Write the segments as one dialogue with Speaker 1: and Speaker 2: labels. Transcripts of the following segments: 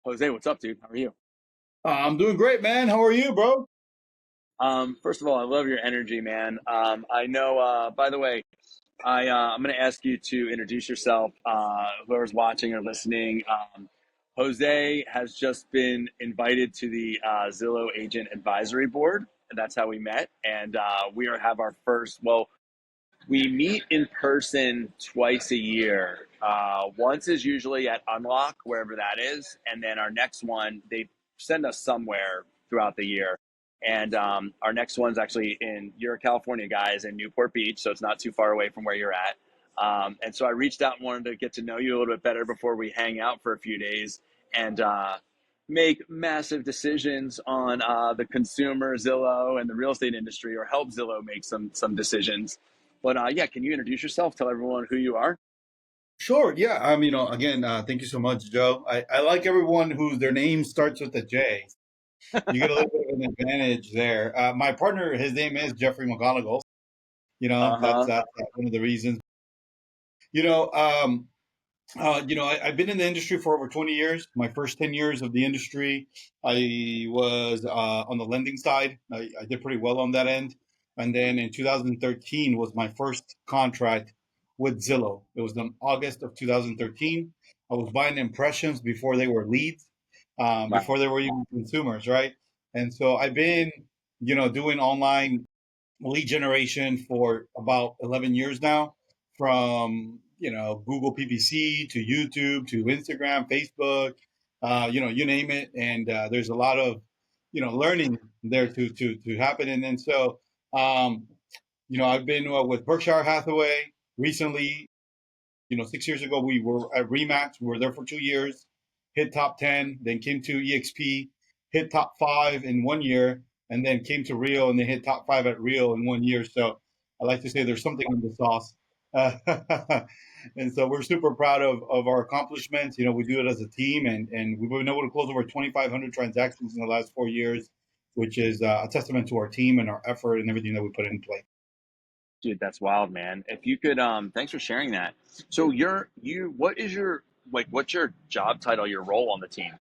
Speaker 1: Jose, what's up, dude? How are you?
Speaker 2: I'm doing great, man. How are you, bro?
Speaker 1: First of all, I love your energy, man. I know. By the way, I'm going to ask you to introduce yourself. Whoever's watching or listening, Jose has just been invited to the Zillow Agent Advisory Board, and that's how we met. And have our first. Well, we meet in person twice a year. Once is usually at Unlock, wherever that is, and then our next one they send us somewhere throughout the year. And our next one's actually in you're a California guys in Newport Beach, so it's not too far away from where you're at. And so I reached out and wanted to get to know you a little bit better before we hang out for a few days and make massive decisions on the consumer Zillow and the real estate industry, or help Zillow make some decisions. But yeah, can you introduce yourself? Tell everyone who you are.
Speaker 2: Sure. Yeah. Again, thank you so much, Joe. I like everyone whose their name starts with a J. You get a little bit of an advantage there. My partner, his name is Jeffrey McGonigal.
Speaker 1: Uh huh.
Speaker 2: That's one of the reasons. You know, I've been in the industry for over 20 years. My first 10 years of the industry, I was on the lending side. I did pretty well on that end. And then in 2013 was my first contract with Zillow. It was in August of 2013. I was buying impressions before they were leads,
Speaker 1: Wow.
Speaker 2: before they were even consumers, right? And so I've been, doing online lead generation for about 11 years now, from Google PPC to YouTube to Instagram, Facebook, you name it. And there's a lot of learning there to happen. And then so um, I've been with Berkshire Hathaway recently. 6 years ago, we were at Remax. We were there for 2 years, hit top 10, then came to EXP, hit top five in 1 year, and then came to Rio and then hit top five at Rio in 1 year. So I like to say there's something in the sauce. And so we're super proud of our accomplishments. We do it as a team, and we've been able to close over 2,500 transactions in the last 4 years, which is a testament to our team and our effort and everything that we put in place.
Speaker 1: Dude, that's wild, man. If you could, thanks for sharing that. So what is your, what's your job title, your role on the team?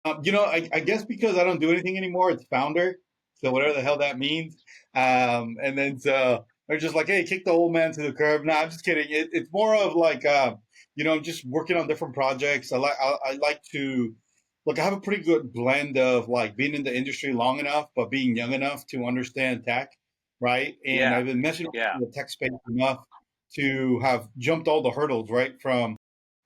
Speaker 2: I guess because I don't do anything anymore, it's founder. So whatever the hell that means. And then so they're just like, hey, kick the old man to the curb. No, I'm just kidding. It's more of like, I'm just working on different projects. I like to look. I have a pretty good blend of like being in the industry long enough, but being young enough to understand tech, right? And
Speaker 1: Yeah,
Speaker 2: I've been messing
Speaker 1: yeah,
Speaker 2: with the tech space enough to have jumped all the hurdles, right? From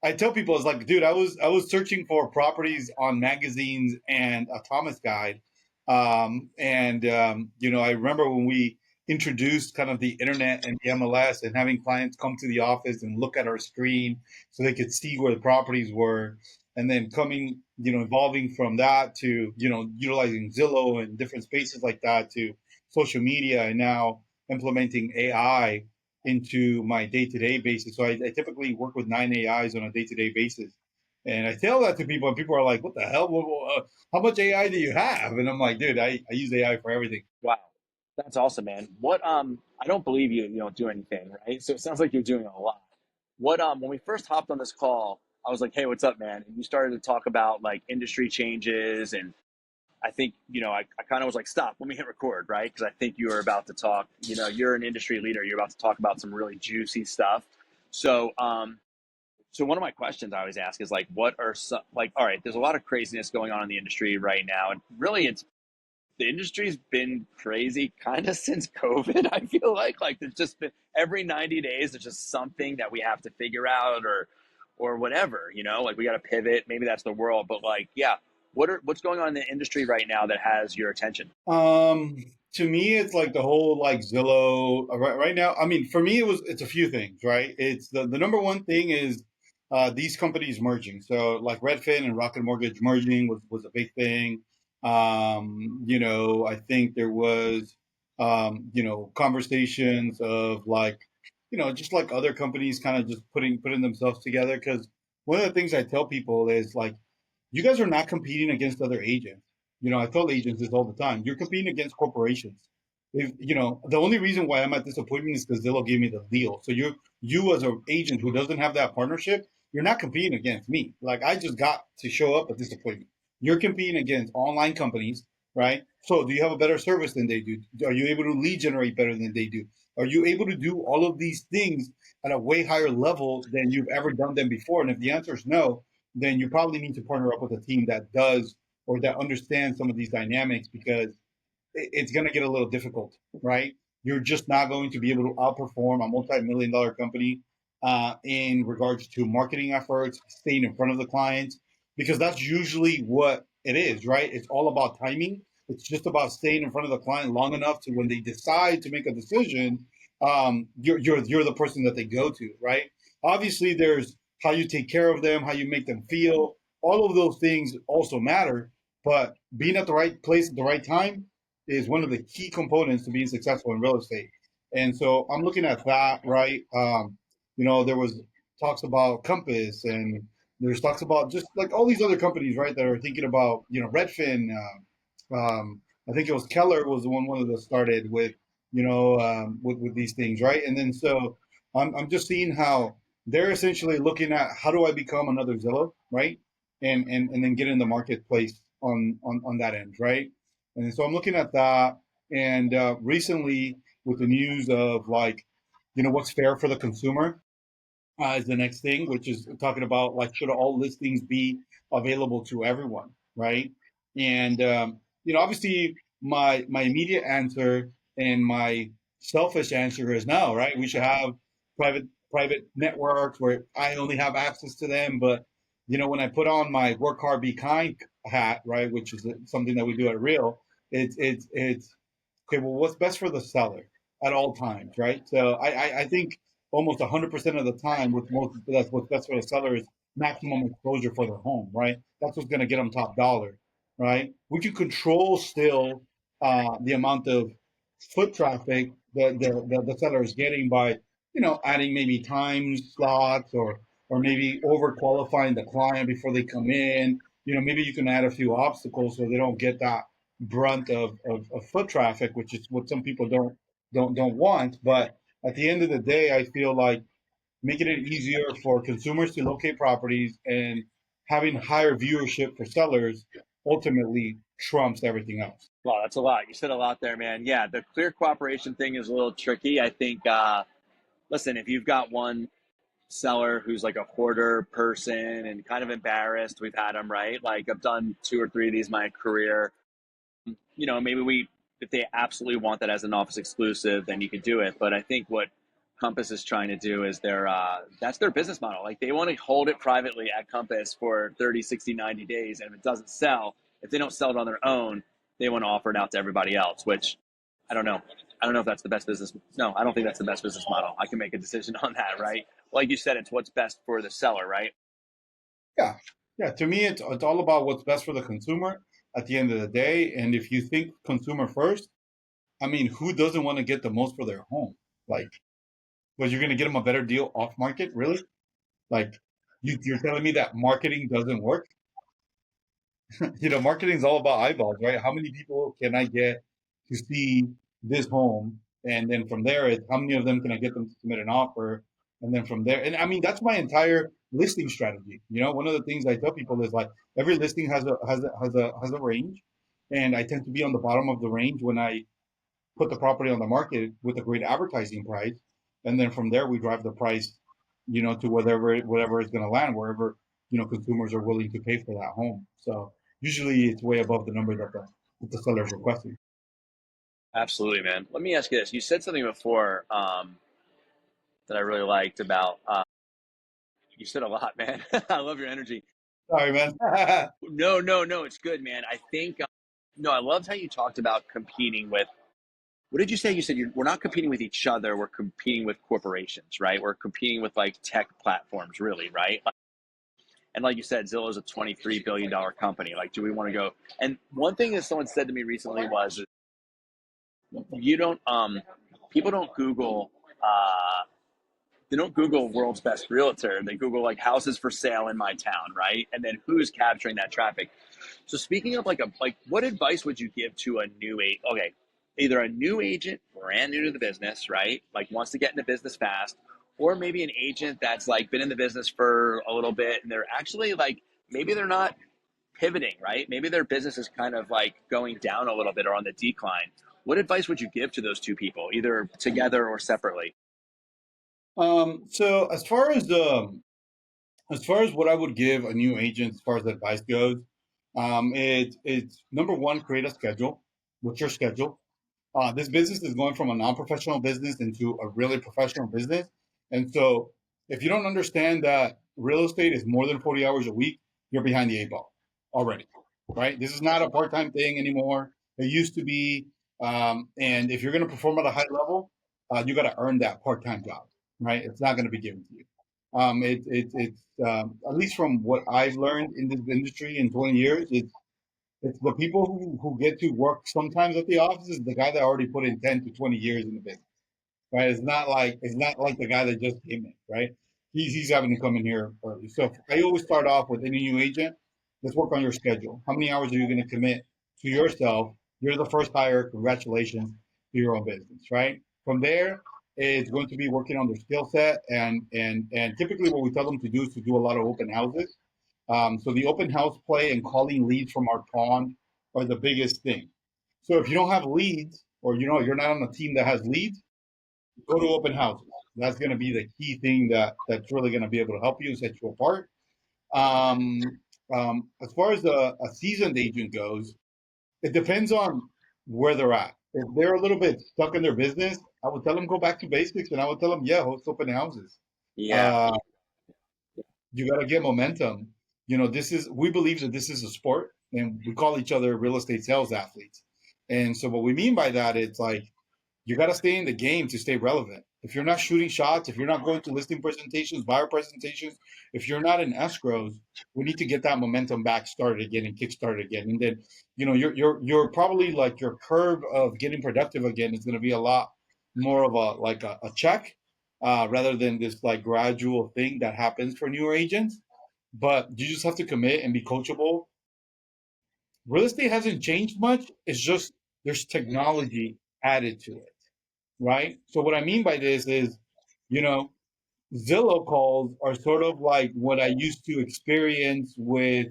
Speaker 2: I tell people, it's like, dude, I was searching for properties on magazines and a Thomas guide, I remember when we introduced kind of the internet and the MLS, and having clients come to the office and look at our screen so they could see where the properties were, and then coming, evolving from that to utilizing Zillow and different spaces like that to social media, and now implementing AI into my day-to-day basis. So I typically work with 9 AIs on a day-to-day basis. And I tell that to people, and people are like, what the hell? How much AI do you have? And I'm like, dude, I use AI for everything.
Speaker 1: wow, that's awesome, man. I don't believe you don't do anything, right? So it sounds like you're doing a lot. When we first hopped on this call, I was like, hey, what's up, man? And you started to talk about like industry changes, and I think, I kind of was like, stop, let me hit record, right? Because I think you were about to talk, you're an industry leader. You're about to talk about some really juicy stuff. So, so one of my questions I always ask is like, what are some, like, all right, there's a lot of craziness going on in the industry right now. And really, the industry's been crazy kind of since COVID. I feel like there's just been every 90 days, there's just something that we have to figure out, or whatever, like we got to pivot. Maybe that's the world, but like, yeah, what's going on in the industry right now that has your attention?
Speaker 2: Um, to me, it's like the whole like Zillow right now. I mean, for me, it's a few things, right? It's the number one thing is these companies merging. So like Redfin and Rocket Mortgage merging was a big thing. I think there was conversations of like just like other companies kind of just putting themselves together. Because one of the things I tell people is like, you guys are not competing against other agents. I tell agents this all the time. You're competing against corporations. If the only reason why I'm at this appointment is because Zillow gave me the deal. So you as an agent who doesn't have that partnership, you're not competing against me. Like I just got to show up at this appointment. You're competing against online companies, right? So do you have a better service than they do? Are you able to lead generate better than they do? Are you able to do all of these things at a way higher level than you've ever done them before? And if the answer is no, then you probably need to partner up with a team that does or that understands some of these dynamics because it's going to get a little difficult, right? You're just not going to be able to outperform a multi-million dollar company in regards to marketing efforts, staying in front of the clients, because that's usually what it is, right? It's all about timing. It's just about staying in front of the client long enough to when they decide to make a decision, you're the person that they go to, right? Obviously, there's how you take care of them, how you make them feel. All of those things also matter, but being at the right place at the right time is one of the key components to being successful in real estate. And so I'm looking at that, right? There was talks about Compass and there's talks about just like all these other companies, right, that are thinking about, Redfin. I think it was Keller was the one of the started with, with these things, right? And then so I'm just seeing how they're essentially looking at how do I become another Zillow, right? And then get in the marketplace on that end, right? And so I'm looking at that. And recently, with the news of like, what's fair for the consumer is the next thing, which is talking about like, should all listings be available to everyone, right? And obviously, my immediate answer and my selfish answer is no, right? We should have private networks where I only have access to them, but when I put on my work hard, be kind hat, right, which is something that we do at Real, it's okay. Well, what's best for the seller at all times, right? So I think almost 100% of the time, that's what's best for the seller is maximum exposure for their home, right? That's what's going to get them top dollar, right? We can control still the amount of foot traffic that the seller is getting by adding maybe time slots or maybe over qualifying the client before they come in. Maybe you can add a few obstacles so they don't get that brunt of foot traffic, which is what some people don't want. But at the end of the day, I feel like making it easier for consumers to locate properties and having higher viewership for sellers ultimately trumps everything else.
Speaker 1: Wow, that's a lot. You said a lot there, man. Yeah, the clear cooperation thing is a little tricky. I think, listen, if you've got one seller who's like a hoarder person and kind of embarrassed, we've had them, right? Like I've done two or three of these in my career. Maybe if they absolutely want that as an office exclusive, then you could do it. But I think what Compass is trying to do is that's their business model. Like they want to hold it privately at Compass for 30, 60, 90 days. And if it doesn't sell, if they don't sell it on their own, they want to offer it out to everybody else, which I don't know. I don't know if that's the best business. No, I don't think that's the best business model. I can make a decision on that, right? Like you said, it's what's best for the seller, right?
Speaker 2: Yeah. Yeah. To me, it's all about what's best for the consumer at the end of the day. And if you think consumer first, I mean, who doesn't want to get the most for their home? Like, was you're going to get them a better deal off market? Really? Like, you're telling me that marketing doesn't work? Marketing is all about eyeballs, right? How many people can I get to see this home? And then from there, it's how many of them can I get them to submit an offer? And then from there, and I mean, that's my entire listing strategy. One of the things I tell people is like every listing has a range, and I tend to be on the bottom of the range when I put the property on the market with a great advertising price, and then from there we drive the price, to whatever is going to land wherever consumers are willing to pay for that home. So usually it's way above the number that the seller is requesting.
Speaker 1: Absolutely, man. Let me ask you this. You said something before that I really liked about, you said a lot, man. I love your energy.
Speaker 2: Sorry, man.
Speaker 1: No, no, no, it's good, man. I think, no, I loved how you talked about competing with, what did you say? You said we're not competing with each other, we're competing with corporations, right? We're competing with like tech platforms, really, right? And like you said, Zillow is a $23 billion company. Like, do we want to go? And one thing that someone said to me recently was, you don't, people don't Google, they don't Google world's best realtor. They Google like houses for sale in my town, right? And then who's capturing that traffic. So speaking of like what advice would you give to a new agent? Okay, either a new agent, brand new to the business, right? Like wants to get into business fast, or maybe an agent that's like been in the business for a little bit and they're actually like, maybe they're not pivoting, right? Maybe their business is kind of like going down a little bit or on the decline. What advice would you give to those two people, either together or separately?
Speaker 2: So as far as what I would give a new agent as far as advice goes, it's number one, create a schedule. What's your schedule? This business is going from a non-professional business into a really professional business. And so if you don't understand that real estate is more than 40 hours a week, you're behind the eight ball already, right? This is not a part-time thing anymore. It used to be. And if you're going to perform at a high level, you got to earn that part-time job, right? It's not going to be given to you. It's at least from what I've learned in this industry in 20 years, it's the people who get to work sometimes at the office is the guy that already put in 10 to 20 years in the business, right? It's not like the guy that just came in, right? He's having to come in here early. So I always start off with any new agent. Let's work on your schedule. How many hours are you going to commit to yourself? You're the first hire. Congratulations to your own business, right? From there, it's going to be working on their skill set, and typically what we tell them to do is to do a lot of open houses. So the open house play and calling leads from our pond are the biggest thing. So if you don't have leads, or you're not on a team that has leads, go to open houses. That's going to be the key thing that's really going to be able to help you and set you apart. Um, as far as a seasoned agent goes, it depends on where they're at. If they're a little bit stuck in their business, I would tell them go back to basics, and I would tell them, yeah, host open houses.
Speaker 1: Yeah.
Speaker 2: Uh, you got to get momentum. We believe that this is a sport, and we call each other real estate sales athletes. And so what we mean by that, it's like you got to stay in the game to stay relevant. If you're not shooting shots, if you're not going to listing presentations, buyer presentations, if you're not in escrows, we need to get that momentum back started again and kick started again. And then, you're probably like your curve of getting productive again is going to be a lot more of a check, rather than this like gradual thing that happens for newer agents. But you just have to commit and be coachable. Real estate hasn't changed much. It's just there's technology added to it, right? So what I mean by this is, you know, Zillow calls are sort of like what I used to experience with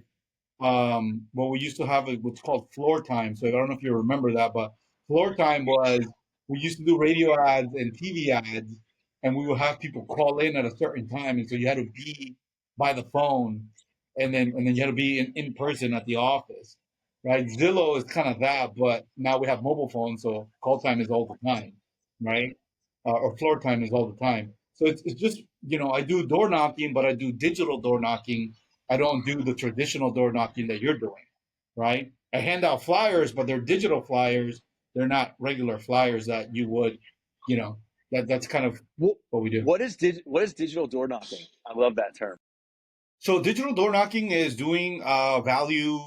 Speaker 2: what we used to have is what's called floor time. So I don't know if you remember that, but floor time was we used to do radio ads and TV ads, and we would have people call in at a certain time, and so you had to be by the phone, and then you had to be in person at the office, right? Zillow is kind of that, but now we have mobile phones, so call time is all the time, right? Or floor time is all the time. So it's just I do door knocking, but I do digital door knocking. I don't do the traditional door knocking that you're doing, right? I hand out flyers, but they're digital flyers. They're not regular flyers that you would, you know, that's kind of
Speaker 1: What
Speaker 2: what we do.
Speaker 1: what is digital door knocking? I love that term.
Speaker 2: So digital door knocking is doing value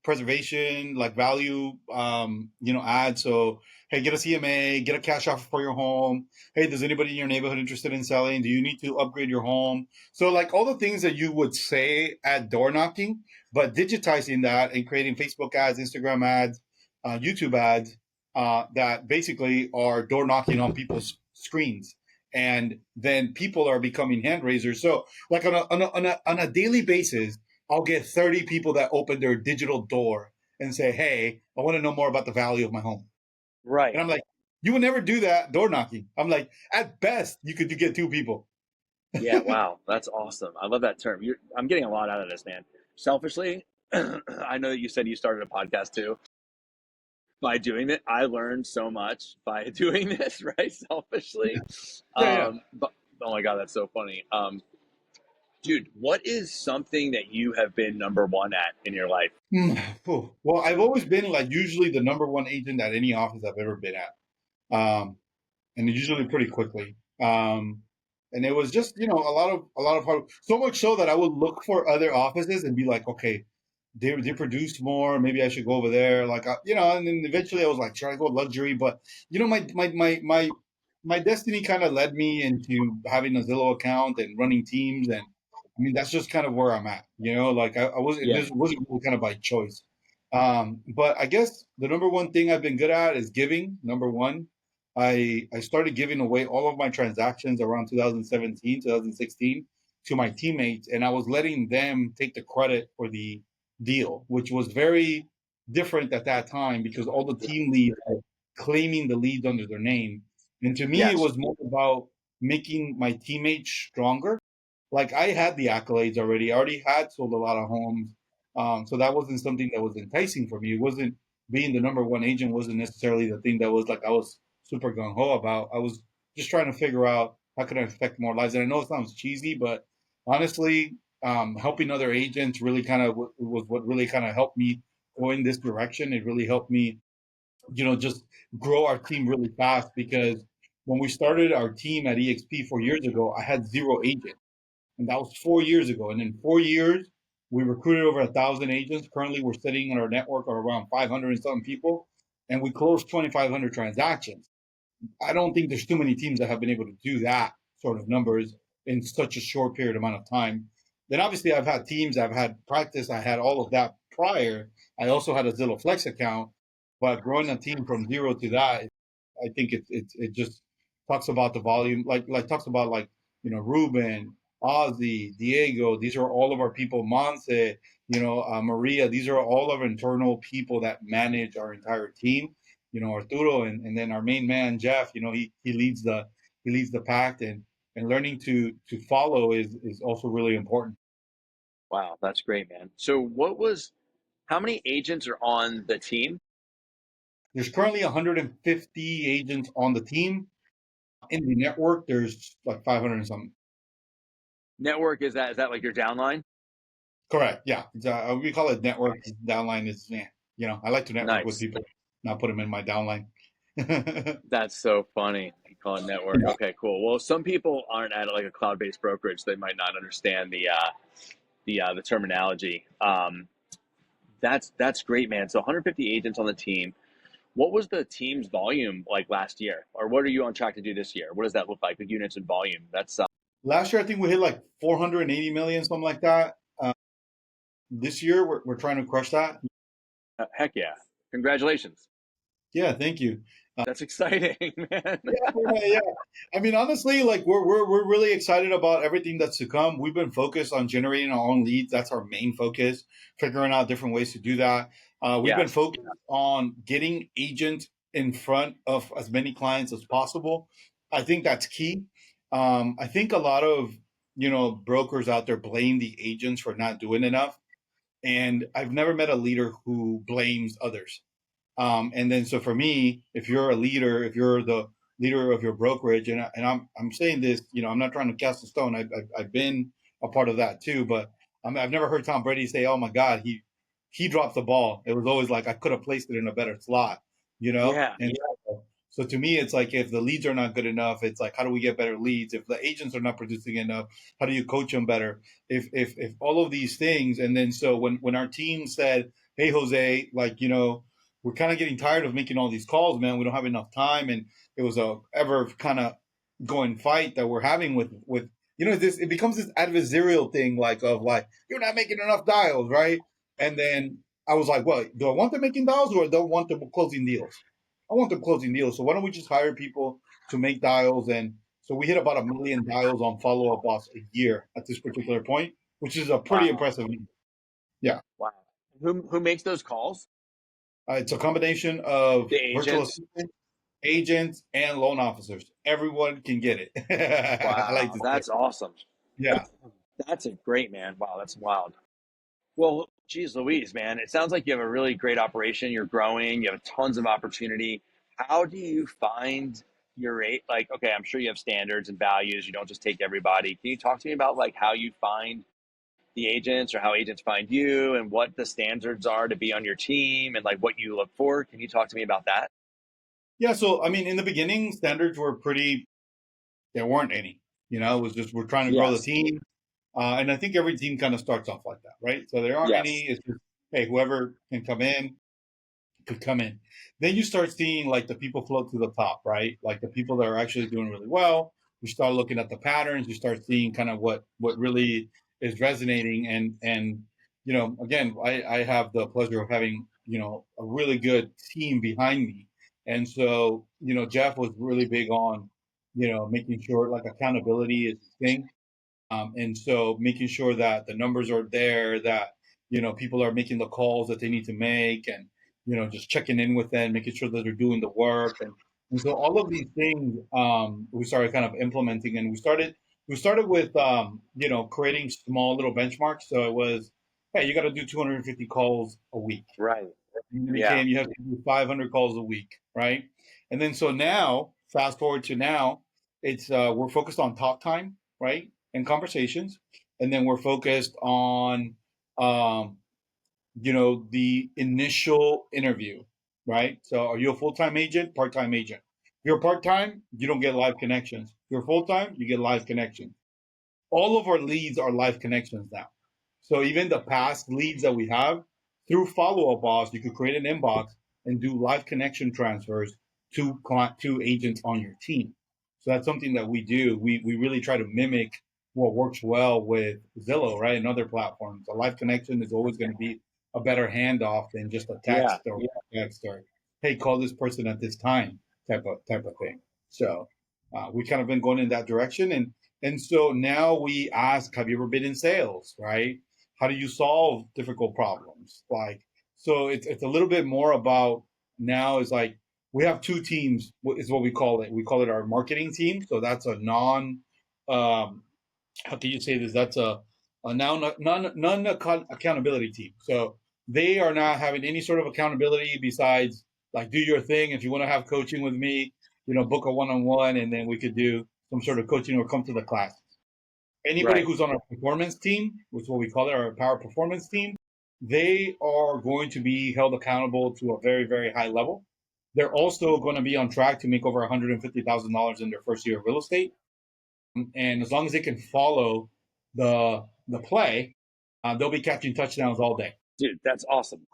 Speaker 2: preservation, like value ads. So hey, get a CMA, get a cash offer for your home. Hey, does anybody in your neighborhood interested in selling? Do you need to upgrade your home? So like all the things that you would say at door knocking, but digitizing that and creating Facebook ads, Instagram ads, YouTube ads, that basically are door knocking on people's screens. And then people are becoming hand raisers. So like on a daily basis, I'll get 30 people that open their digital door and say, "Hey, I want to know more about the value of my home." And
Speaker 1: Right.
Speaker 2: I'm like, "You would never do that door knocking." I'm like, "At best, you could get two people."
Speaker 1: Yeah. Wow. That's awesome. I love that term. I'm getting a lot out of this, man. Selfishly, I know that you said you started a podcast too. By doing it, I learned so much by doing this, right? Selfishly.
Speaker 2: Yeah,
Speaker 1: But oh my God, that's so funny. Dude, what is something that you have been number one at in your life?
Speaker 2: yeah. Well, I've always been like usually the number one agent at any office I've ever been at. Um, and usually pretty quickly. And it was just a lot of hard. So much so that I would look for other offices and be like, okay, they produce more. Maybe I should go over there. Like and then eventually I was like, should I go luxury? But my destiny kind of led me into having a Zillow account and running teams, and I mean that's just kind of where I'm at. Like I was
Speaker 1: Yeah.
Speaker 2: this wasn't really kind of by choice. But I guess the number one thing I've been good at is giving. Number one. I started giving away all of my transactions around 2017, 2016 to my teammates, and I was letting them take the credit for the deal, which was very different at that time because all the
Speaker 1: Yeah.
Speaker 2: team leads were claiming the leads under their name. And to me, it
Speaker 1: Yes.
Speaker 2: was more about making my teammates stronger. Like I had the accolades already. I already had sold a lot of homes. So that wasn't something that was enticing for me. It wasn't being the number one agent wasn't necessarily the thing that was like I was super gung ho about. I was just trying to figure out how can I affect more lives. And I know it sounds cheesy, but honestly, helping other agents really kind of was what really kind of helped me go in this direction. It really helped me, just grow our team really fast because when we started our team at EXP 4 years ago, I had zero agents, and that was 4 years ago. And in 4 years, we recruited over 1,000 agents. Currently, we're sitting in our network of around 500 and something people, and we closed 2,500 transactions. I don't think there's too many teams that have been able to do that sort of numbers in such a short period amount of time. Then obviously I've had teams, I've had practice, I had all of that prior. I also had a Zillow Flex account, but growing a team from zero to that, I think it just talks about the volume, like talks about like Ruben, Ozzy, Diego. These are all of our people. Monse, Maria. These are all of our internal people that manage our entire team. Arturo, and then our main man Jeff. He leads the pack, and learning to follow is also really important.
Speaker 1: Wow, that's great, man. So how many agents are on the team?
Speaker 2: There's currently 150 agents on the team. In the network, there's like 500 and something.
Speaker 1: Network, is that like your downline?
Speaker 2: Correct. Yeah. We call it network. Downline is, I like to network with
Speaker 1: Nice.
Speaker 2: people, not put them in my downline.
Speaker 1: That's so funny. You call it network.
Speaker 2: Yeah.
Speaker 1: Okay, cool. Well, some people aren't at like a cloud-based brokerage. They might not understand the terminology. That's great, man. So 150 agents on the team. What was the team's volume like last year, or what are you on track to do this year? What does that look like? The units and volume. That's
Speaker 2: Last year, I think we hit like 480 million, something like that. This year, we're trying to crush that.
Speaker 1: heck yeah! Congratulations.
Speaker 2: Yeah. Thank you.
Speaker 1: That's exciting, man.
Speaker 2: Yeah. I mean, honestly, like we're really excited about everything that's to come. We've been focused on generating our own leads. That's our main focus. Figuring out different ways to do that. We've been
Speaker 1: Yes.
Speaker 2: focused on getting agents in front of as many clients as possible. I think that's key. I think a lot of brokers out there blame the agents for not doing enough, and I've never met a leader who blames others. And then, so for me, if you're a leader, if you're the leader of your brokerage, and I'm saying this, I'm not trying to cast a stone. I've been a part of that too, but I've never heard Tom Brady say, "Oh my God, he dropped the ball." It was always like I could have placed it in a better slot,
Speaker 1: Yeah.
Speaker 2: And so to me, it's like if the leads are not good enough, it's like how do we get better leads? If the agents are not producing enough, how do you coach them better? If all of these things, and then so when our team said, "Hey, Jose, like we're kind of getting tired of making all these calls, man. We don't have enough time," and it was a ever kind of going fight that we're having with this. It becomes this adversarial thing, like of like you're not making enough dials, right? And then I was like, well, do I want them making dials or I don't want them closing deals? I want them closing deals. So why don't we just hire people to make dials? And so we hit about 1 million dials on Follow Up Boss a year at this particular point, which is a pretty
Speaker 1: Wow.
Speaker 2: impressive number. Yeah.
Speaker 1: Wow. Who makes those calls?
Speaker 2: It's a combination of
Speaker 1: The
Speaker 2: virtual
Speaker 1: agents.
Speaker 2: assistants, agents, and loan officers. Everyone can get it. I like
Speaker 1: Wow,
Speaker 2: to say,
Speaker 1: that's awesome.
Speaker 2: yeah.
Speaker 1: That's a great, man. Wow, that's wild. Well, geez, Louise, man, it sounds like you have a really great operation. You're growing. You have tons of opportunity. How do you find your rate? Like, okay, I'm sure you have standards and values. You don't just take everybody. Can you talk to me about like how you find the agents or how agents find you and what the standards are to be on your team and like what you look for? Can you talk to me about that?
Speaker 2: Yeah. So, I mean, in the beginning, standards were pretty, there weren't any. It was just we're trying to grow the
Speaker 1: Yes.
Speaker 2: team. And I think every team kind of starts off like that, right? So there aren't any.
Speaker 1: Yes.
Speaker 2: It's just, hey, whoever can come in could come in. Then you start seeing like the people float to the top, right? Like the people that are actually doing really well. You start looking at the patterns. You start seeing kind of what really is resonating. And again, I have the pleasure of having a really good team behind me. And so, Jeff was really big on, making sure like accountability is the thing. And so making sure that the numbers are there, that, people are making the calls that they need to make, and, just checking in with them, making sure that they're doing the work. And so all of these things, we started kind of implementing, and we started with, creating small little benchmarks. So it was, hey, you got to do 250 calls a week.
Speaker 1: Right.
Speaker 2: And it
Speaker 1: Yeah.
Speaker 2: became you have to do 500 calls a week, right? And then so now, fast forward to now, it's we're focused on talk time, right, and conversations, and then we're focused on, um, the initial interview, right? So, are you a full time agent, part time agent? If you're part time, you don't get live connections. If you're full time, you get live connections. All of our leads are live connections now. So even the past leads that we have, through follow up boss, you could create an inbox and do live connection transfers to agents on your team. So that's something that we do. We really try to mimic what works well with Zillow, right? And other platforms. A live connection is always going to be a better handoff than just a
Speaker 1: Yeah.
Speaker 2: text or hey, call this person at this time type of thing. So we kind of been going in that direction, and so now we ask, have you ever been in sales, right? How do you solve difficult problems? Like, so it's a little bit more about now is like we have two teams, is what we call it. We call it our marketing team. So that's a um, how can you say this? That's a non accountability team. So they are not having any sort of accountability besides like do your thing. If you want to have coaching with me, book a one on one, and then we could do some sort of coaching or come to the class. Anybody
Speaker 1: Right.
Speaker 2: who's on our performance team, which is what we call it, our power performance team, they are going to be held accountable to a very, very high level. They're also going to be on track to make over $150,000 in their first year of real estate. And as long as they can follow the play, they'll be catching touchdowns all day.
Speaker 1: Dude, that's awesome.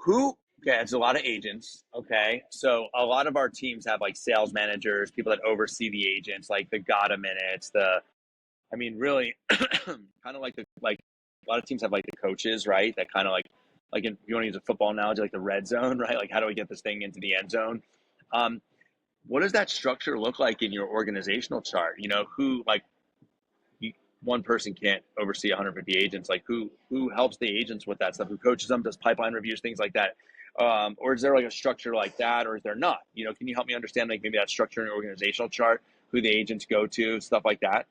Speaker 1: Okay, it's a lot of agents. Okay. So a lot of our teams have like sales managers, people that oversee the agents, like the Gotta Minutes, I mean, really kind of like a lot of teams have like the coaches, right? That kind of like if you want to use a football analogy, like the red zone, right? Like how do we get this thing into the end zone? Um, what does that structure look like in your organizational chart? Who like you, one person can't oversee 150 agents. Like who helps the agents with that stuff? Who coaches them? Does pipeline reviews, things like that? Or is there like a structure like that, or is there not? Can you help me understand like maybe that structure in your organizational chart, who the agents go to, stuff like that?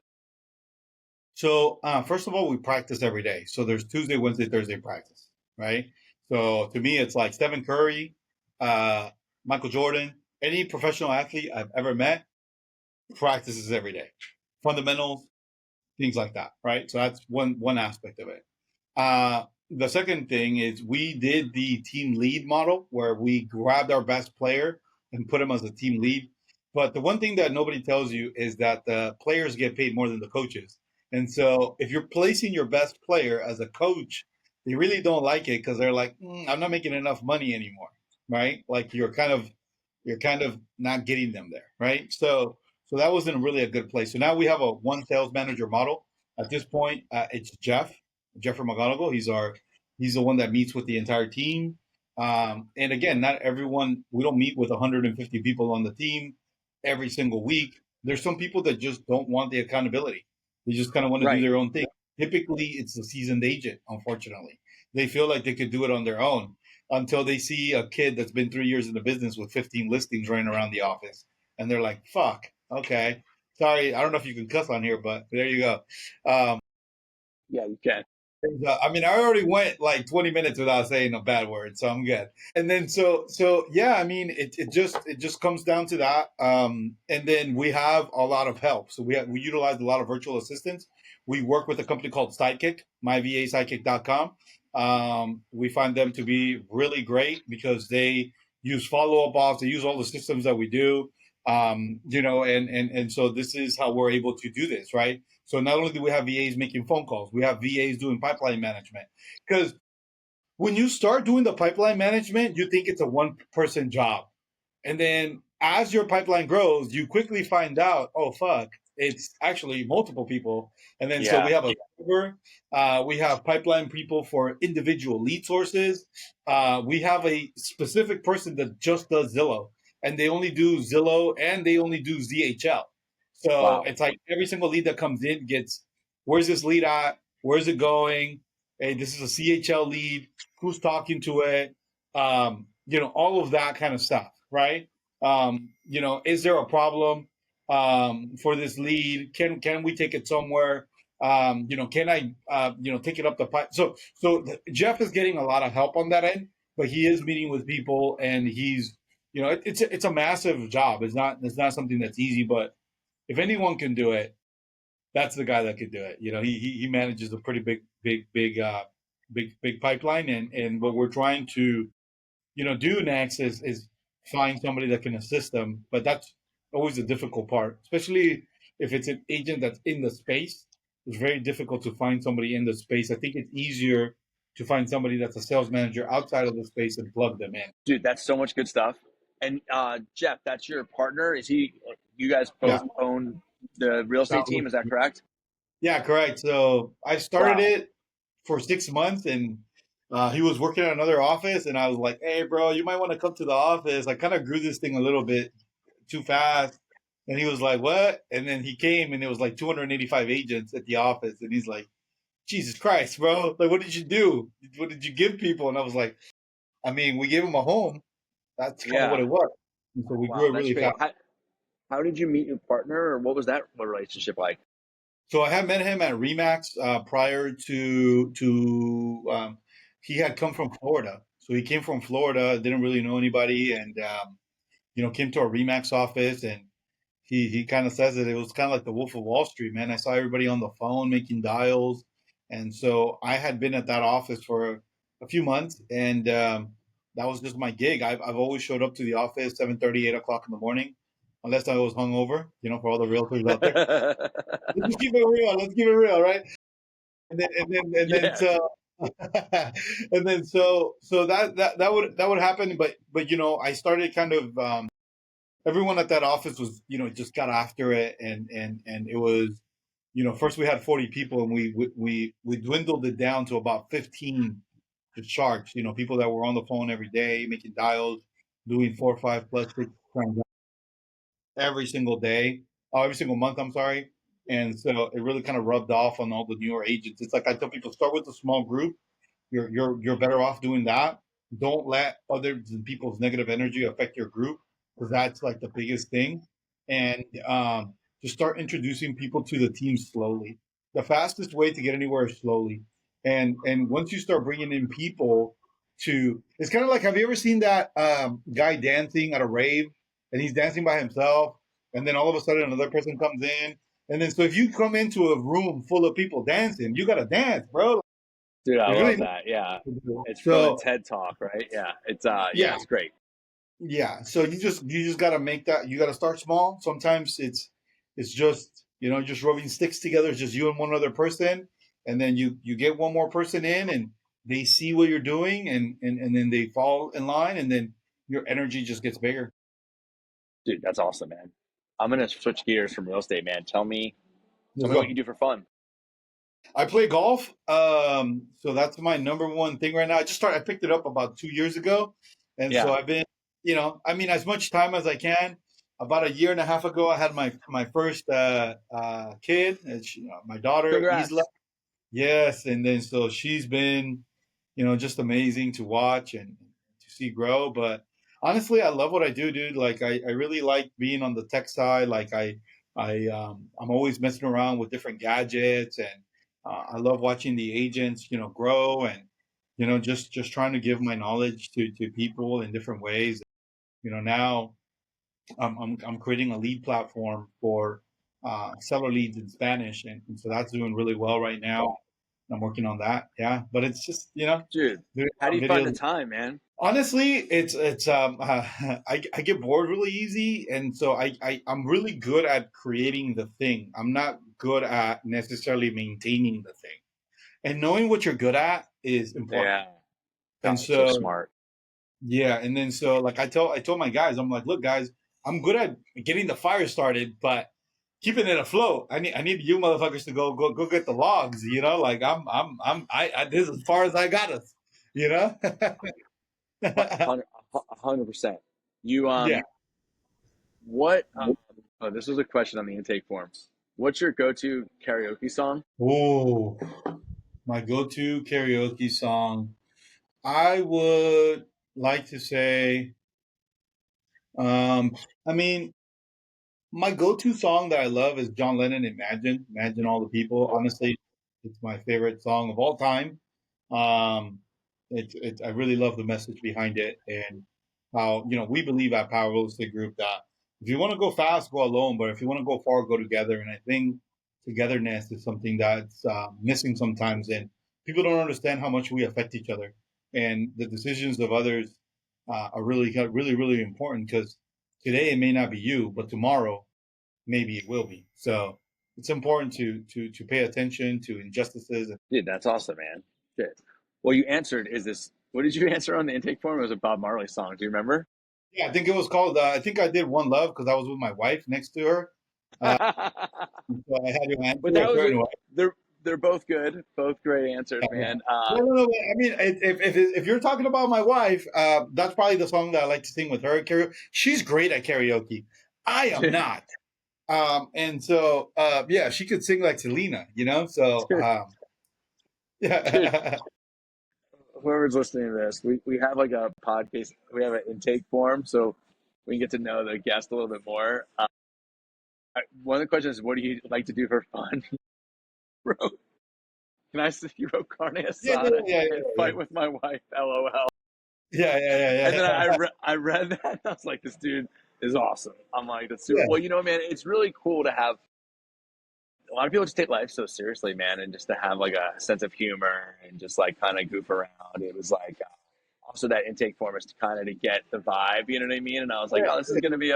Speaker 2: So first of all, we practice every day. So there's Tuesday, Wednesday, Thursday practice, right? So to me, it's like Stephen Curry, uh, Michael Jordan, any professional athlete I've ever met practices every day, fundamentals, things like that, right? So that's one aspect of it. The second thing is we did the team lead model where we grabbed our best player and put him as a team lead. But the one thing that nobody tells you is that the players get paid more than the coaches. And so if you're placing your best player as a coach, they really don't like it because they're like, I'm not making enough money anymore, right? Like you're kind of not getting them there, right? So that wasn't really a good place. So now we have a one sales manager model. At this point, it's Jeffrey McGonigal. He's the one that meets with the entire team. And again, not everyone. We don't meet with 150 people on the team every single week. There's some people that just don't want the accountability. They just kind of want to do
Speaker 1: Right.
Speaker 2: their own thing. Typically, it's the seasoned agent. Unfortunately, they feel like they could do it on their own until they see a kid that's been 3 years in the business with 15 listings running around the office, and they're like, "Fuck, okay, sorry, I don't know if you can cuss on here, but there you go." Um,
Speaker 1: Yeah, you can.
Speaker 2: I mean, I already went like 20 minutes without saying a bad word, so I'm good. And then so yeah, I mean, it just comes down to that. And then we have a lot of help. So we utilize a lot of virtual assistants. We work with a company called Sidekick, myvasidekick.com. We find them to be really great because they use follow up offs. They use all the systems that we do. And so this is how we're able to do this, right? So not only do we have VAs making phone calls, we have VAs doing pipeline management. Because when you start doing the pipeline management, you think it's a one person job. And then as your pipeline grows, you quickly find out, oh, fuck, it's actually multiple people. And then so
Speaker 1: Yeah.
Speaker 2: we have a server, we have pipeline people for individual lead sources. We have a specific person that just does Zillow. and they only do Zillow and they only do ZHL. So
Speaker 1: Wow.
Speaker 2: it's like every single lead that comes in gets, where's this lead at? Where's it going? Hey, this is a CHL lead. Who's talking to it? All of that kind of stuff, right? Is there a problem for this lead? Can we take it somewhere? Can I take it up the pipe? So Jeff is getting a lot of help on that end, but he is meeting with people, and he's it's a massive job. It's not something that's easy, but if anyone can do it, that's the guy that could do it. He manages a pretty big pipeline, and what we're trying to do next is find somebody that can assist them. But that's always the difficult part, especially if it's an agent that's in the space. It's very difficult to find somebody in the space. I think it's easier to find somebody that's a sales manager outside of the space and plug them in.
Speaker 1: Dude, that's so much good stuff. And Jeff, that's your partner. Is he? You guys
Speaker 2: Yeah.
Speaker 1: both own the real estate team. Is that correct?
Speaker 2: Yeah, correct. So I started
Speaker 1: Wow.
Speaker 2: it for 6 months, and he was working at another office, and I was like, "Hey, bro, you might want to come to the office." I kind of grew this thing a little bit too fast, and he was like, "What?" And then he came, and it was like 285 agents at the office, and he's like, "Jesus Christ, bro! Like, what did you do? What did you give people?" And I was like, "I mean, we gave them a home. That's kind of what
Speaker 1: Yeah.
Speaker 2: it was." And so we grew
Speaker 1: Wow,
Speaker 2: it
Speaker 1: that's
Speaker 2: really
Speaker 1: great.
Speaker 2: fast.
Speaker 1: How did you meet your partner, or what was that relationship like?
Speaker 2: So I had met him at Remax prior to he had come from Florida. So he came from Florida, didn't really know anybody, and came to our Remax office, and he kind of says that it was kind of like the Wolf of Wall Street, man. I saw everybody on the phone making dials, and so I had been at that office for a few months, and that was just my gig. I've always showed up to the office 7:30, 8 o'clock in the morning, unless I was hungover. For all the realtors out there. Let's just keep it real. Let's keep it real, right? And then
Speaker 1: Yeah.
Speaker 2: so and then so that would happen. But I started kind of everyone at that office was just got after it, and it was first we had 40 people, and we dwindled it down to about 15 sharks. People that were on the phone every day making dials, doing 4, 5 plus 6 transactions every single day, every single month. I'm sorry. And so it really kind of rubbed off on all the newer agents. It's like I tell people, start with a small group. You're better off doing that. Don't let other people's negative energy affect your group, because that's like the biggest thing. And just start introducing people to the team slowly. The fastest way to get anywhere is slowly. And once you start bringing in people it's kind of like, have you ever seen that guy dancing at a rave, and he's dancing by himself, and then all of a sudden another person comes in, and then so if you come into a room full of people dancing, you gotta dance, bro.
Speaker 1: Dude, I
Speaker 2: There's really
Speaker 1: love
Speaker 2: nothing
Speaker 1: that. Yeah.
Speaker 2: to do.
Speaker 1: It's from the
Speaker 2: So
Speaker 1: TED Talk, right? Yeah.
Speaker 2: yeah,
Speaker 1: It's great.
Speaker 2: yeah. So you just gotta make that. You gotta start small. Sometimes it's just just rubbing sticks together. It's just you and one other person, and then you get one more person in, and they see what you're doing, and then they fall in line, and then your energy just gets bigger.
Speaker 1: Dude, that's awesome, man. I'm gonna switch gears from real estate, man. Tell
Speaker 2: Let's
Speaker 1: me what you
Speaker 2: go.
Speaker 1: do for fun.
Speaker 2: I play golf. So that's my number one thing right now. I picked it up about 2 years ago. And so
Speaker 1: Yeah.
Speaker 2: I've been, I mean, as much time as I can. About a year and a half ago, I had my first kid, and my daughter, Isla.
Speaker 1: Congrats.
Speaker 2: Yes. And then so she's been, just amazing to watch and to see grow. But honestly, I love what I do, dude. Like I really like being on the tech side. Like I'm always messing around with different gadgets, and I love watching the agents, grow, and just trying to give my knowledge to people in different ways. Now I'm creating a lead platform for seller leads in Spanish, and so that's doing really well right now. I'm working on that. Yeah, but it's just
Speaker 1: Dude,
Speaker 2: doing
Speaker 1: how do
Speaker 2: some
Speaker 1: you find the
Speaker 2: videos.
Speaker 1: time, man?
Speaker 2: Honestly, it's I get bored really easy, and so I'm really good at creating the thing. I'm not good at necessarily maintaining the thing. And knowing what you're good at is important.
Speaker 1: Yeah.
Speaker 2: And
Speaker 1: God, so
Speaker 2: so
Speaker 1: smart.
Speaker 2: yeah, and then so like I told my guys, I'm like, look guys, I'm good at getting the fire started, but keeping it afloat. I need you motherfuckers to go get the logs. Like this is as far as I got us. You know.
Speaker 1: 100%. You
Speaker 2: Yeah.
Speaker 1: What? Oh, this was a question on the intake form. What's your go-to karaoke song?
Speaker 2: Oh, my go-to karaoke song. I would like to say, um, I mean, my go-to song that I love is John Lennon, Imagine. Imagine all the people. Honestly, it's my favorite song of all time. Um, I really love the message behind it and how, we believe at Power Real Estate Group that if you want to go fast, go alone, but if you want to go far, go together. And I think togetherness is something that's missing sometimes, and people don't understand how much we affect each other, and the decisions of others are really, really important because today it may not be you, but tomorrow maybe it will be. So it's important to pay attention to injustices.
Speaker 1: Dude, that's awesome, man. Shit. Well, you answered. Is this? What did you answer on the intake form? It was a Bob Marley song. Do you remember?
Speaker 2: Yeah, I think it was called. I think I did One Love because I was with my wife next to her. Uh,
Speaker 1: but
Speaker 2: so I had to answer
Speaker 1: that
Speaker 2: it. So
Speaker 1: was it.
Speaker 2: anyway,
Speaker 1: They're both good, both great answers,
Speaker 2: yeah, yeah.
Speaker 1: man.
Speaker 2: No. I mean, if you're talking about my wife, that's probably the song that I like to sing with her. Karaoke. She's great at karaoke. I am
Speaker 1: Dude,
Speaker 2: not. And so yeah, she could sing like Selena, So
Speaker 1: dude, dude,
Speaker 2: yeah,
Speaker 1: whoever's listening to this, we have like a podcast. We have an intake form, so we can get to know the guest a little bit more. One of the questions is, what do you like to do for fun? Wrote- Can I see you wrote carne
Speaker 2: yeah, yeah,
Speaker 1: asada
Speaker 2: yeah,
Speaker 1: and
Speaker 2: yeah,
Speaker 1: fight with my wife? LOL.
Speaker 2: yeah,
Speaker 1: And then
Speaker 2: yeah,
Speaker 1: I read that and I was like, this dude is awesome. I'm like, that's super.
Speaker 2: yeah.
Speaker 1: Well, you know, man, it's really cool to have a lot of people just take life so seriously, man, and just to have like a sense of humor and just like kind of goof around. It was like also that intake form is to kind of to get the vibe, you know what I mean? And I was like,
Speaker 2: Yeah,
Speaker 1: oh, this is gonna be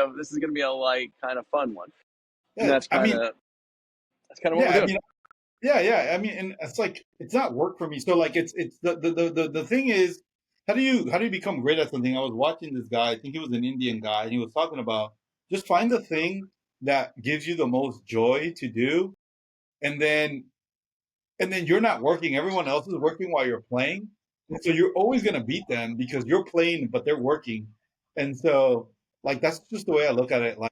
Speaker 1: a light kind of fun one, and
Speaker 2: yeah. I mean,
Speaker 1: that's kind of what
Speaker 2: yeah,
Speaker 1: we're
Speaker 2: I
Speaker 1: doing.
Speaker 2: mean, yeah. I mean, and it's like it's not work for me. So like it's the thing is, how do you become great at something? I was watching this guy. I think he was an Indian guy, and he was talking about just find the thing that gives you the most joy to do, and then you're not working. Everyone else is working while you're playing, and so you're always gonna beat them because you're playing, but they're working, and so like that's just the way I look at it. Like.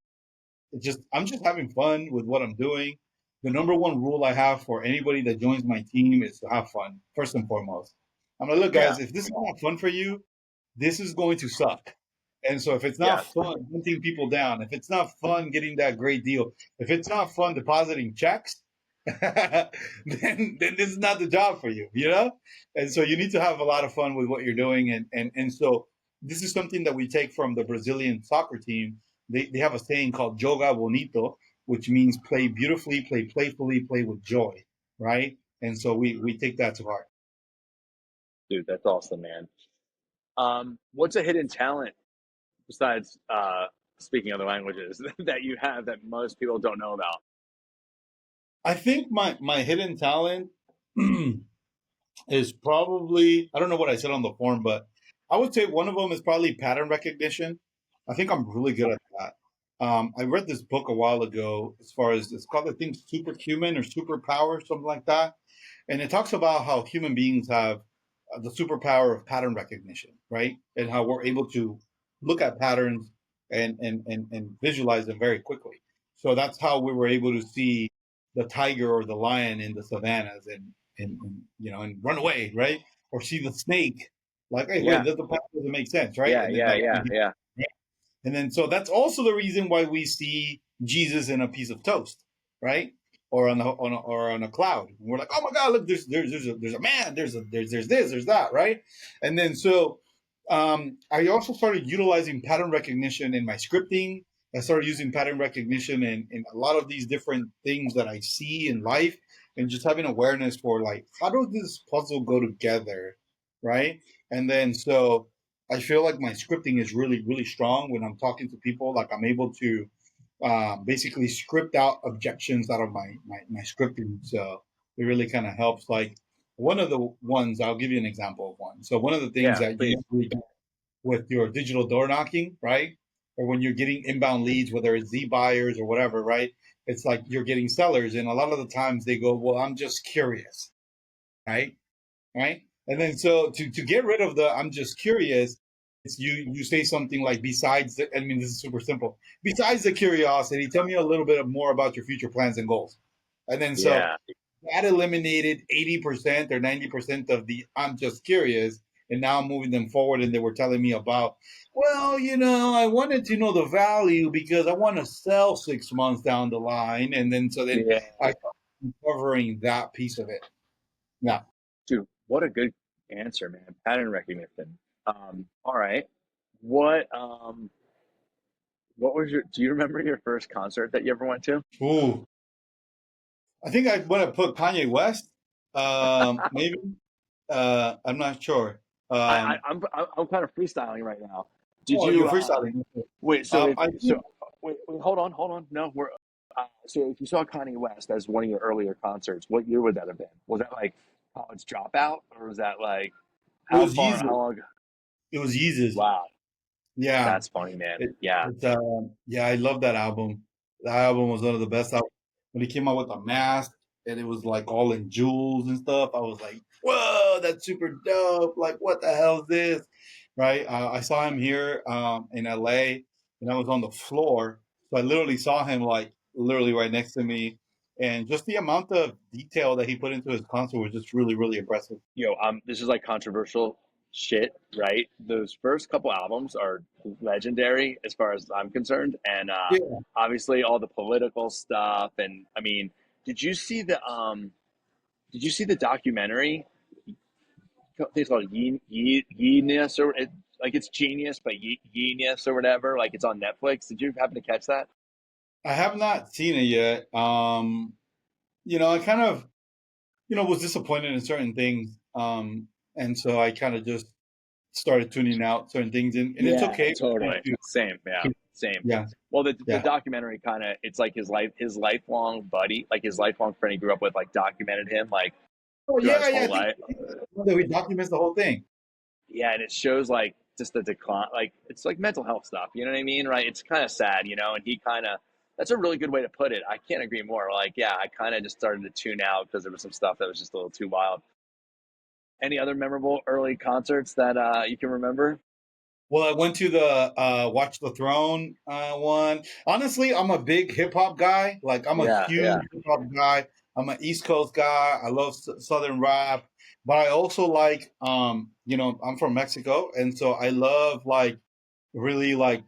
Speaker 2: It's just I'm just having fun with what I'm doing. The number one rule I have for anybody that joins my team is to have fun, first and foremost. I'm like, look,
Speaker 1: Yeah,
Speaker 2: guys, if this is not fun for you, this is going to suck. And so if it's not
Speaker 1: yeah,
Speaker 2: fun hunting people down, if it's not fun getting that great deal, if it's not fun depositing checks, then this is not the job for you. And so you need to have a lot of fun with what you're doing. And so this is something that we take from the Brazilian soccer team. They have a saying called joga bonito, which means play beautifully, play playfully, play with joy, right? And so we take that to heart.
Speaker 1: dude, that's awesome, man. What's a hidden talent besides speaking other languages that you have that most people don't know about?
Speaker 2: I think my hidden talent is probably I don't know what I said on the form, but I would say one of them is probably pattern recognition. I think I'm really good at that. I read this book a while ago, as far as it's called, I think, Superhuman or Superpower, something like that, and it talks about how human beings have the superpower of pattern recognition, right? And how we're able to look at patterns and visualize them very quickly. So that's how we were able to see the tiger or the lion in the savannas and run away, right? Or see the snake, like, hey, wait,
Speaker 1: Yeah,
Speaker 2: the pattern doesn't make sense, right?
Speaker 1: yeah,
Speaker 2: And then
Speaker 1: yeah,
Speaker 2: like,
Speaker 1: yeah, yeah.
Speaker 2: and then so that's also the reason why we see Jesus in a piece of toast, right? Or on a cloud. And we're like, oh my God, look, there's a man, there's this, there's that, right? And then so I also started utilizing pattern recognition in my scripting. I started using pattern recognition in a lot of these different things that I see in life, and just having awareness for like how does this puzzle go together, right? And then so I feel like my scripting is really, really strong when I'm talking to people. Like I'm able to basically script out objections out of my scripting. So it really kind of helps. Like one of the ones, I'll give you an example of one. So one of the things
Speaker 1: Yeah,
Speaker 2: that you
Speaker 1: please.
Speaker 2: usually do with your digital door knocking, right? Or when you're getting inbound leads, whether it's Z buyers or whatever, right? It's like you're getting sellers. And a lot of the times they go, well, I'm just curious, right? Right. And then so to get rid of the I'm just curious, It's you say something like, besides the, I mean, this is super simple. Besides the curiosity, tell me a little bit more about your future plans and goals. And then so
Speaker 1: Yeah,
Speaker 2: that eliminated 80% or 90% of the I'm just curious. And now I'm moving them forward, and they were telling me about, well, I wanted to know the value because I want to sell 6 months down the line. And then so then
Speaker 1: yeah,
Speaker 2: I covering that piece of it. Yeah.
Speaker 1: dude, what a good answer, man. Pattern recognition. All right, what what was your? Do you remember your first concert that you ever went to?
Speaker 2: Ooh. I think I want to put Kanye West. Maybe. I'm not sure.
Speaker 1: I,
Speaker 2: Um,
Speaker 1: I I'm I'm kind of freestyling right now. Did
Speaker 2: oh, you're
Speaker 1: you
Speaker 2: freestyling.
Speaker 1: wait? So if
Speaker 2: I
Speaker 1: so,
Speaker 2: think
Speaker 1: wait, hold on. No, we're so if you saw Kanye West as one of your earlier concerts, what year would that have been? Was that like college dropout, or was that like
Speaker 2: it
Speaker 1: how
Speaker 2: was
Speaker 1: far? How
Speaker 2: Yeezus.
Speaker 1: long?
Speaker 2: It was Yeezus.
Speaker 1: Wow,
Speaker 2: Yeah.
Speaker 1: that's funny, man.
Speaker 2: It,
Speaker 1: Yeah,
Speaker 2: yeah, I love that album. That album was one of the best albums. When he came out with the mask and it was like all in jewels and stuff, I was like, whoa, that's super dope. Like, what the hell is this? Right? I saw him here in LA, and I was on the floor. So I literally saw him like literally right next to me. And just the amount of detail that he put into his concert was just really, really impressive.
Speaker 1: this is like controversial shit, right? Those first couple albums are legendary as far as I'm concerned, and
Speaker 2: Yeah,
Speaker 1: obviously all the political stuff. And I mean, did you see the did you see the documentary? I think it's called Genius, or like it's Genius, but Genius or whatever. Like it's on Netflix. Did you happen to catch that?
Speaker 2: I have not seen it yet. I kind of was disappointed in certain things. And so I kind of just started tuning out certain things, and it's
Speaker 1: Yeah,
Speaker 2: okay
Speaker 1: totally.
Speaker 2: to,
Speaker 1: Same. Yeah, same.
Speaker 2: yeah,
Speaker 1: Well, the
Speaker 2: yeah.
Speaker 1: documentary kind of it's like his lifelong buddy, like his lifelong friend he grew up with, like documented him like
Speaker 2: Oh
Speaker 1: throughout
Speaker 2: yeah,
Speaker 1: his
Speaker 2: yeah.
Speaker 1: whole life.
Speaker 2: I think that we documents the whole thing.
Speaker 1: Yeah, and it shows like just the decline, like it's like mental health stuff. You know what I mean? Right? It's kind of sad, and he kind of that's a really good way to put it. I can't agree more. Like, yeah, I kind of just started to tune out because there was some stuff that was just a little too wild. Any other memorable early concerts that you can remember?
Speaker 2: Well, I went to the Watch the Throne one. Honestly, I'm a big hip hop guy. Like, I'm a
Speaker 1: Yeah,
Speaker 2: huge
Speaker 1: yeah.
Speaker 2: hip hop guy. I'm an East Coast guy. I love Southern rap, but I also like, I'm from Mexico, and so I love like really like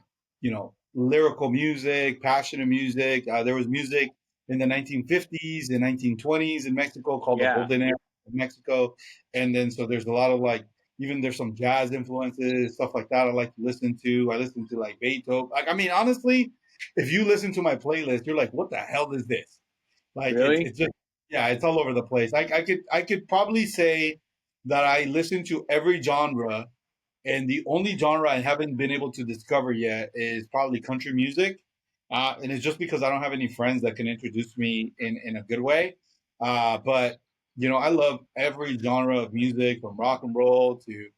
Speaker 2: lyrical music, passionate music. There was music in the 1950s and 1920s in Mexico called the
Speaker 1: Yeah,
Speaker 2: Golden Era of Mexico, and then so there's a lot of like even there's some jazz influences, stuff like that. I like to listen to. I listen to like Beethoven. Like, I mean, honestly, if you listen to my playlist, you're like, what the hell is this? Like, it's
Speaker 1: really?
Speaker 2: it's just yeah, it's all over the place. I could probably say that I listen to every genre, and the only genre I haven't been able to discover yet is probably country music. And it's just because I don't have any friends that can introduce me in a good way. But I love every genre of music, from rock and roll to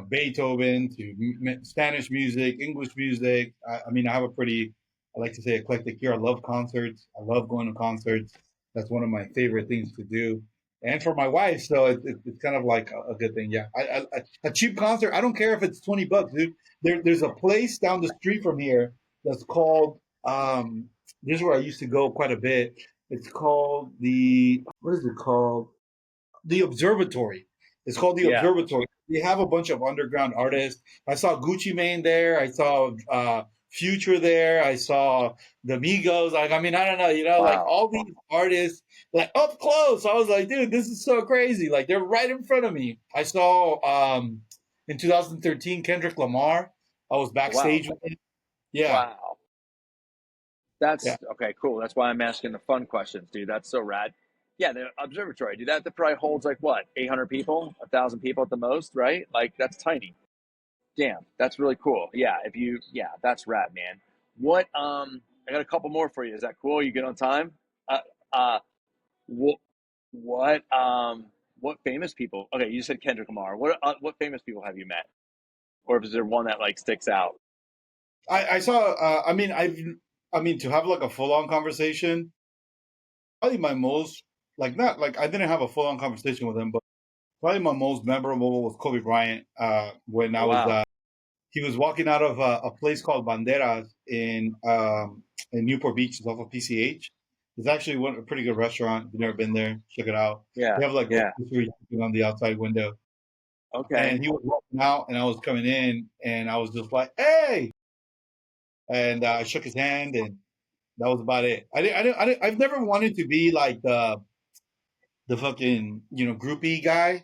Speaker 2: Beethoven to Spanish music, English music. I mean, I have a pretty, I like to say, eclectic ear. I love concerts. I love going to concerts. That's one of my favorite things to do, and for my wife, so it's kind of like a good thing. Yeah, a cheap concert. I don't care if it's $20, dude. There's a place down the street from here that's called. This is where I used to go quite a bit. It's called the what is it called? The Observatory. It's called the
Speaker 1: Yeah.
Speaker 2: Observatory. They have a bunch of underground artists. I saw Gucci Mane there. I saw Future there. I saw the Migos. Like, I mean, I don't know, like
Speaker 1: Wow.
Speaker 2: all these artists, like up close. I was like, dude, this is so crazy. Like, they're right in front of me. I saw in 2013 Kendrick Lamar. I was
Speaker 1: Wow.
Speaker 2: backstage with him. Yeah,
Speaker 1: Wow.
Speaker 2: yeah.
Speaker 1: That's okay, cool. That's why I'm asking the fun questions, dude. That's so rad. Yeah, the observatory, dude. That probably holds like what, 800 people, 1,000 people at the most, right? Like that's tiny. Damn, that's really cool. Yeah, yeah, that's rad, man. What? I got a couple more for you. Is that cool? You good on time? Uh, uh, what, what famous people? Okay, you said Kendrick Lamar. What famous people have you met, or is there one that like sticks out?
Speaker 2: I saw. I mean, I mean, to have like a full on conversation. Probably my most like not like I didn't have a full on conversation with him, but probably my most memorable was Kobe Bryant. When I
Speaker 1: Oh
Speaker 2: was
Speaker 1: wow.
Speaker 2: he was walking out of a place called Banderas in Newport Beach. It's off of PCH. It's actually a pretty good restaurant. If you've never been there, check it out.
Speaker 1: Yeah,
Speaker 2: They have like
Speaker 1: yeah.
Speaker 2: rotisserie chicken on the outside window.
Speaker 1: Okay.
Speaker 2: And he was walking out, and I was coming in, and I was just like, "Hey!" And I shook his hand, and that was about it. I've never wanted to be like the fucking groupie guy,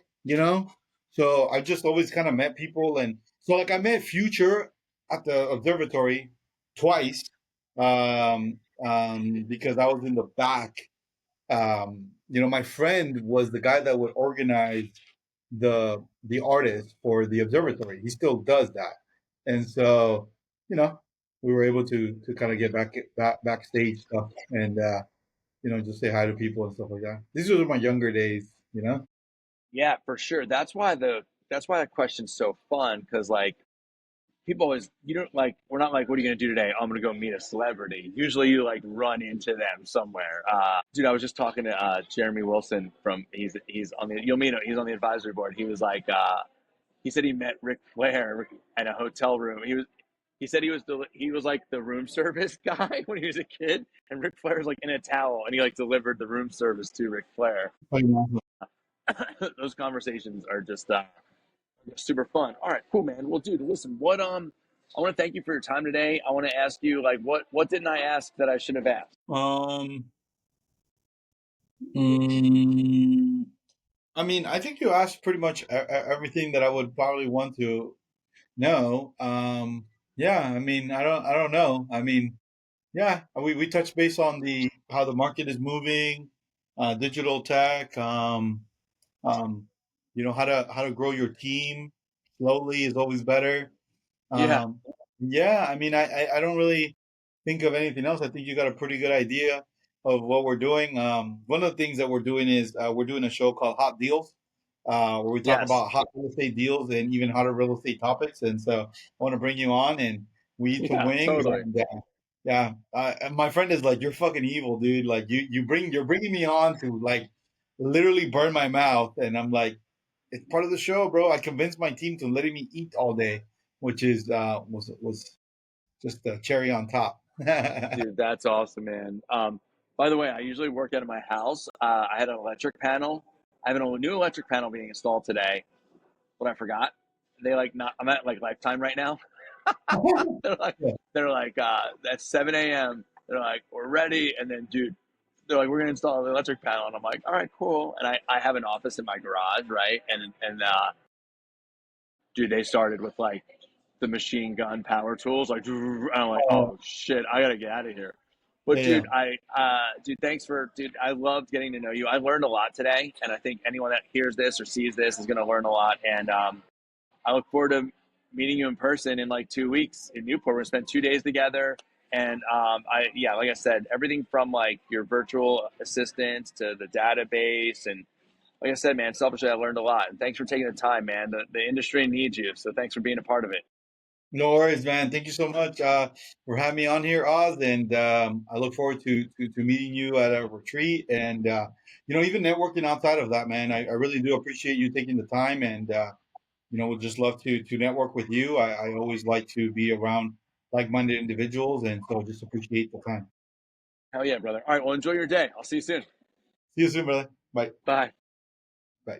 Speaker 2: So I just always kind of met people, and so like I met Future at the observatory twice, because I was in the back. My friend was the guy that would organize the artist for the observatory. He still does that, and so you know we were able to kind of get backstage stuff and just say hi to people and stuff like that. These were my younger days.
Speaker 1: Yeah, for sure. That's why that question's so fun because like people always you don't like we're not like what are you gonna do today? Oh, I'm gonna go meet a celebrity. Usually you like run into them somewhere. Dude, I was just talking to Jeremy Wilson from he's on the you'll meet him. He's on the advisory board. He was like he said he met Ric Flair at a hotel room. He said he was like the room service guy when he was a kid, and Ric Flair was like in a towel, and he like delivered the room service to Ric Flair. Those conversations are just super fun. All right, cool, man. Well, dude, listen, I want to thank you for your time today. I want to ask you like what didn't I ask that I should have asked?
Speaker 2: Um, mm, I mean, I think you asked pretty much everything that I would probably want to know. Yeah, I mean, I don't know. I mean, yeah, we touched base on the how the market is moving, digital tech, um, how to grow your team slowly is always better.
Speaker 1: Yeah.
Speaker 2: Um, yeah, I mean, I don't really think of anything else. I think you got a pretty good idea of what we're doing. One of the things that we're doing is we're doing a show called Hot Deals, where we talk
Speaker 1: Yes.
Speaker 2: about hot real estate deals and even hotter real estate topics. And so I want to bring you on and we eat some
Speaker 1: Yeah.
Speaker 2: wings.
Speaker 1: Totally.
Speaker 2: And yeah, and my friend is like, "You're fucking evil, dude. Like you're bringing me on to like literally burn my mouth." And I'm like, it's part of the show, bro. I convinced my team to letting me eat all day, which is was just the cherry on top.
Speaker 1: Dude, that's awesome, man. By the way, I usually work out of my house. I had an electric panel. I have a new electric panel being installed today, but I forgot. They like not. I'm at like Lifetime right now. they're like,
Speaker 2: Yeah.
Speaker 1: at 7 a.m. They're like, we're ready, and then, dude, they're like, we're gonna install the electric panel, and I'm like, all right, cool. And I have an office in my garage, right? And dude, they started with like the machine gun power tools, like, and I'm like,
Speaker 2: Oh,
Speaker 1: oh shit, I gotta get out of here. But
Speaker 2: yeah.
Speaker 1: dude, thanks for, dude, I loved getting to know you. I learned a lot today, and I think anyone that hears this or sees this is gonna learn a lot. And I look forward to meeting you in person in like 2 weeks in Newport. We're gonna spend 2 days together. And like I said, everything from like your virtual assistant to the database and like I said, man, selfishly, I learned a lot. And thanks for taking the time, man. The industry needs you. So thanks for being a part of it.
Speaker 2: No worries, man. Thank you so much for having me on here, Oz. And I look forward to meeting you at a retreat and, even networking outside of that, man. I really do appreciate you taking the time and, would just love to network with you. I always like to be around like-minded individuals. And so just appreciate the time.
Speaker 1: Hell yeah, brother. All right. Well, enjoy your day. I'll see you soon.
Speaker 2: See you soon, brother. Bye.
Speaker 1: Bye.
Speaker 2: Bye.